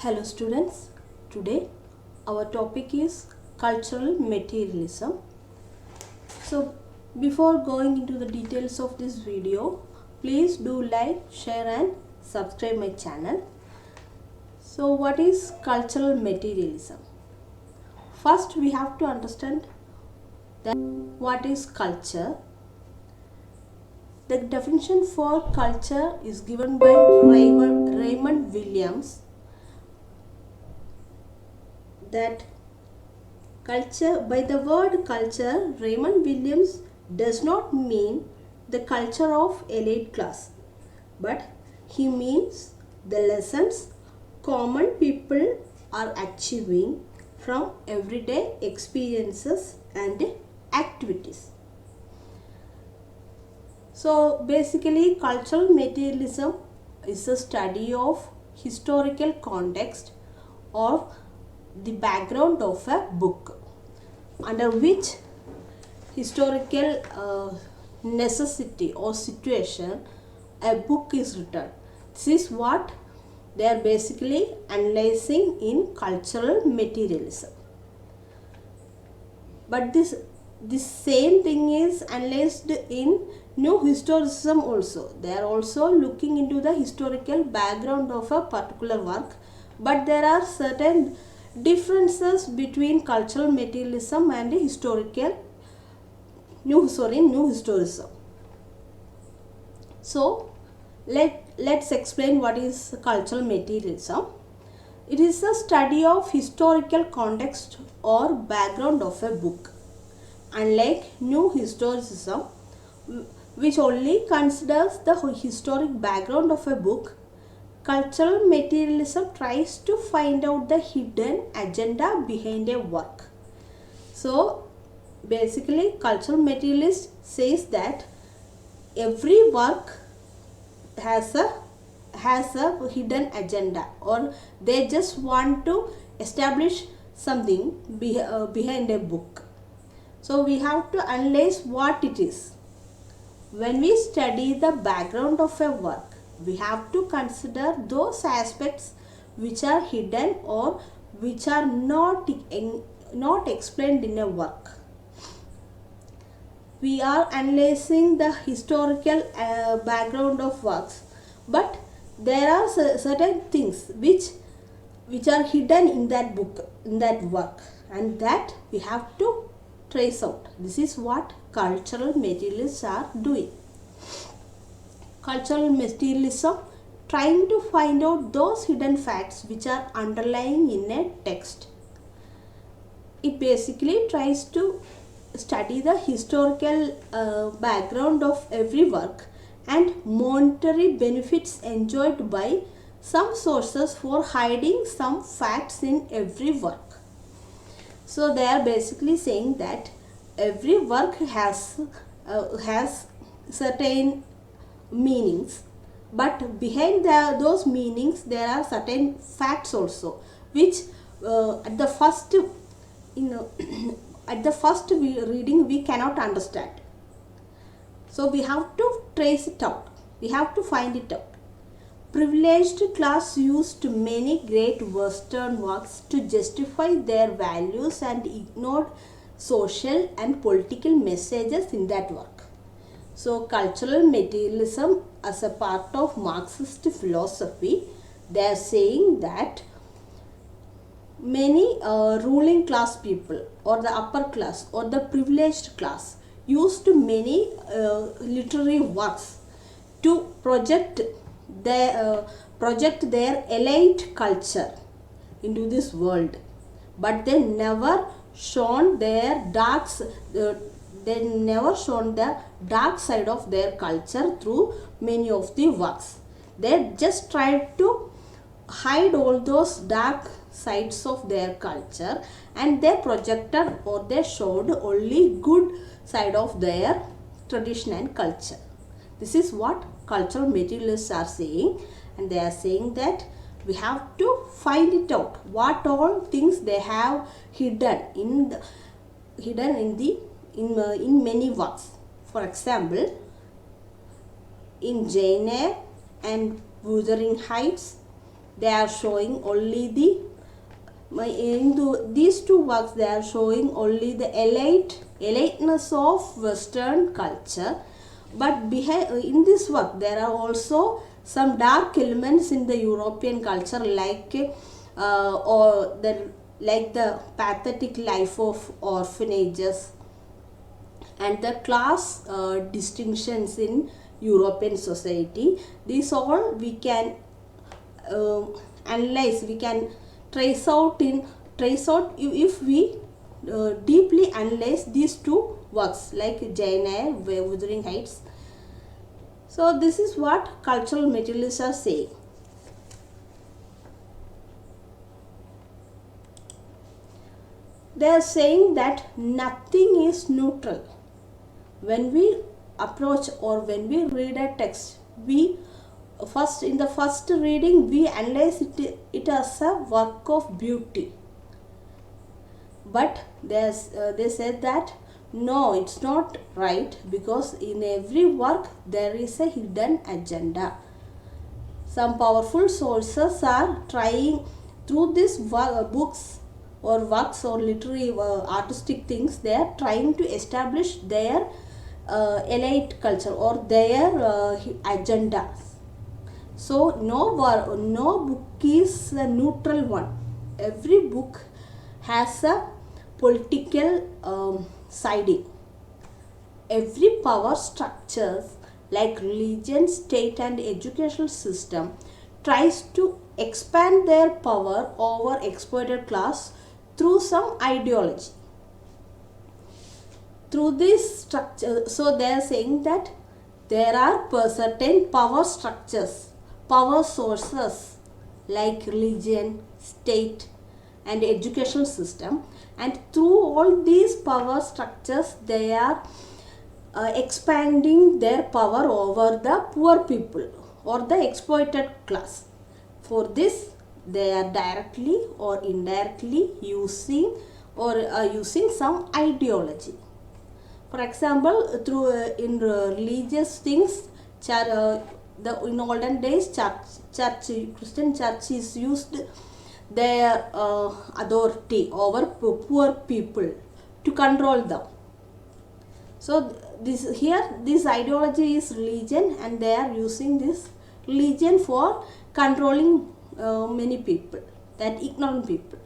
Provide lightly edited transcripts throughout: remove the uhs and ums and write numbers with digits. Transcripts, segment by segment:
Hello students, today our topic is cultural materialism. So before going into the details of this video, please do like, share and subscribe my channel. So what is cultural materialism? First we have to understand that what is culture. The definition for culture is given by Raymond Williams, that culture, by the word culture, Raymond Williams does not mean the culture of elite class, but he means the lessons common people are achieving from everyday experiences and activities. So basically, cultural materialism is a study of historical context or the background of a book, under which historical necessity or situation a book is written. This is what they are basically analyzing in cultural materialism. But this same thing is analyzed in new historicism also. They are also looking into the historical background of a particular work, but there are certain differences between cultural materialism and new historicism. So let's explain what is cultural materialism. It is a study of historical context or background of a book. Unlike new historicism, which only considers the historic background of a book, cultural materialism tries to find out the hidden agenda behind a work. So basically, cultural materialist says that every work has a hidden agenda, or they just want to establish something behind a book. So we have to analyze what it is. When we study the background of a work, we have to consider those aspects which are hidden or which are not explained in a work. We are analyzing the historical background of works, but there are certain things which are hidden in that book, in that work, and that we have to trace out. This is what cultural materialists are doing. Cultural materialism trying to find out those hidden facts which are underlying in a text. It basically tries to study the historical background of every work and monetary benefits enjoyed by some sources for hiding some facts in every work. So they are basically saying that every work has certain meanings, but behind those meanings there are certain facts also, which at the first reading we cannot understand. So we have to trace it out, we have to find it out. Privileged class used many great Western works to justify their values and ignored social and political messages in that work. So cultural materialism, as a part of Marxist philosophy, they are saying that many ruling class people or the upper class or the privileged class used many literary works to project their elite culture into this world, but they never shown their the dark side of their culture through many of the works. They just tried to hide all those dark sides of their culture, and they projected or they showed only good side of their tradition and culture. This is what cultural materialists are saying, and they are saying that we have to find it out what all things they have hidden in many works. For example, in Jane Eyre and Wuthering Heights, they are showing only these two works, they are showing only the eliteness of Western culture. But behind in this work there are also some dark elements in the European culture, or the pathetic life of orphanages and the class distinctions in European society. These all we can analyze, we can trace out if we deeply analyze these two works like Jaina, Wuthering Heights. So this is what cultural materialists are saying. They are saying that nothing is neutral. When we approach or when we read a text, we in the first reading we analyze it as a work of beauty. But they said that no, it's not right, because in every work there is a hidden agenda. Some powerful sources are trying through these books or works or literary artistic things, they are trying to establish their elite culture or their agenda. So no book is a neutral one. Every book has a political siding. Every power structures like religion, state and educational system tries to expand their power over exploited class through some ideology. Through this structure, so they are saying that there are certain power structures, power sources like religion, state and educational system, and through all these power structures they are expanding their power over the poor people or the exploited class. For this they are directly or indirectly using some ideology. For example, through in religious things, in olden days, Christian church is used their authority over poor people to control them. So this ideology is religion, and they are using this religion for controlling many people, that ignorant people.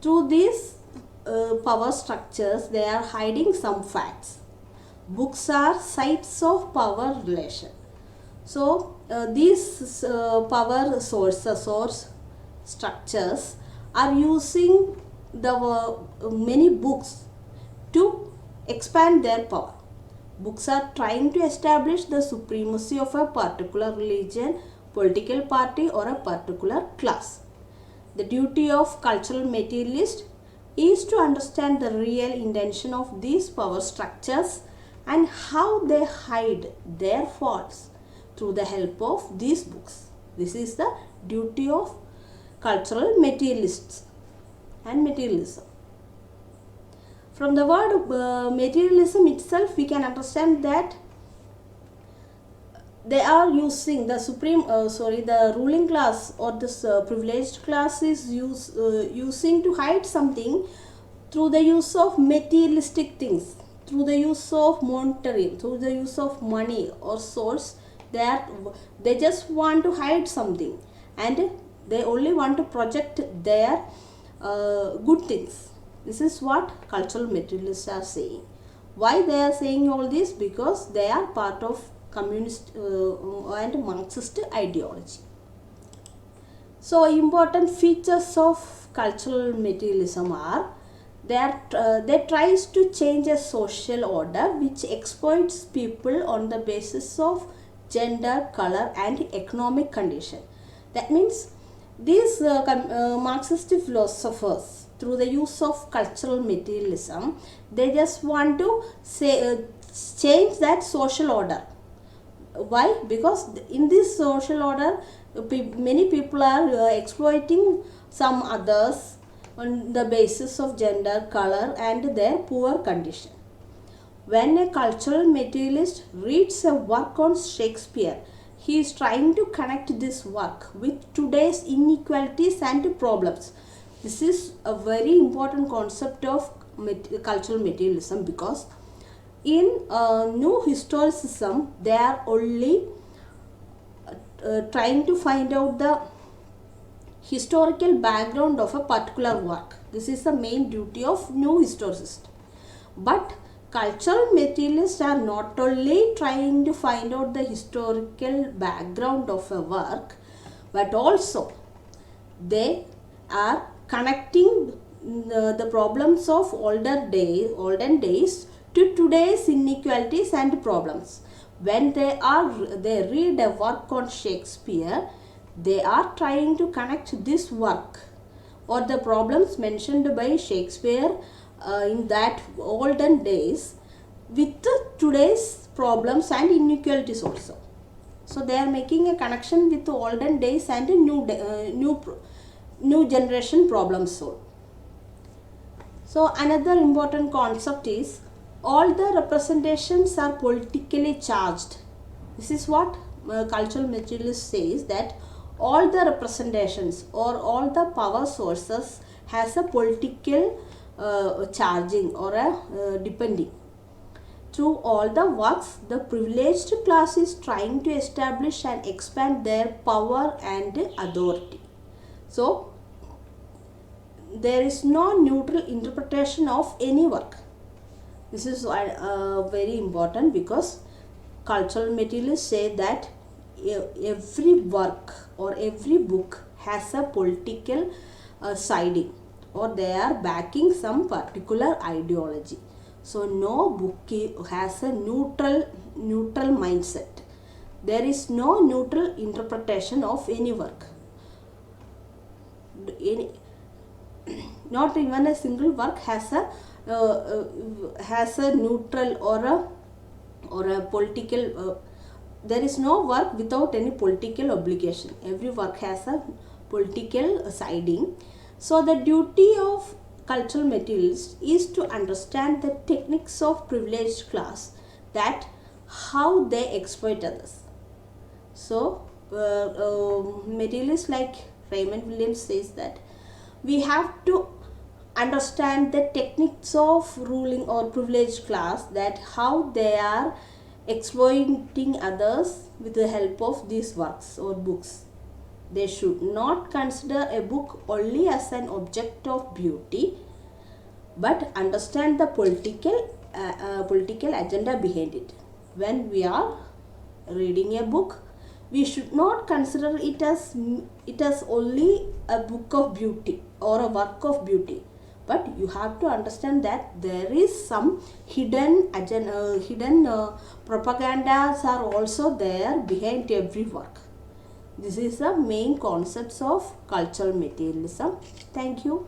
Through these power structures, they are hiding some facts. Books are sites of power relation. So these power sources or structures are using the many books to expand their power. Books are trying to establish the supremacy of a particular religion, political party or a particular class. The duty of cultural materialist is to understand the real intention of these power structures and how they hide their faults through the help of these books. This is the duty of cultural materialists and materialism. From the word materialism itself, we can understand that they are using the ruling class or this privileged class is using to hide something through the use of materialistic things, through the use of monetary, through the use of money or source. They just want to hide something, and they only want to project their good things. This is what cultural materialists are saying. Why they are saying all this? Because they are part of communist and Marxist ideology. So important features of cultural materialism are they tries to change a social order which exploits people on the basis of gender, color and economic condition. That means these Marxist philosophers, through the use of cultural materialism, they just want to change that social order. Why? Because in this social order, many people are exploiting some others on the basis of gender, color and their poor condition. When a cultural materialist reads a work on Shakespeare, he is trying to connect this work with today's inequalities and problems. This is a very important concept of cultural materialism, because in new historicism they are only trying to find out the historical background of a particular work. This is the main duty of new historicists. But cultural materialists are not only trying to find out the historical background of a work, but also they are connecting the problems of olden days to today's inequalities and problems. When they read a work on Shakespeare, they are trying to connect this work or the problems mentioned by Shakespeare in that olden days with today's problems and inequalities also. So they are making a connection with the olden days and new generation problems. So another important concept is all the representations are politically charged. This is what cultural materialist says, that all the representations or all the power sources has a political charging or a depending. Through all the works, the privileged class is trying to establish and expand their power and authority. So there is no neutral interpretation of any work. This is very important, because cultural materialists say that every work or every book has a political siding, or they are backing some particular ideology. So no book has a neutral mindset. There is no neutral interpretation of any work. Not even a single work has a neutral or a political. There is no work without any political obligation. Every work has a political siding. So the duty of cultural materialists is to understand the techniques of privileged class, that how they exploit others. So materialists like Raymond Williams says that we have to understand the techniques of ruling or privileged class, that how they are exploiting others with the help of these works or books. They should not consider a book only as an object of beauty, but understand the political agenda behind it. When we are reading a book, we should not consider it as only a book of beauty or a work of beauty, but you have to understand that there is some hidden propagandas are also there behind every work. This is the main concepts of cultural materialism. Thank you.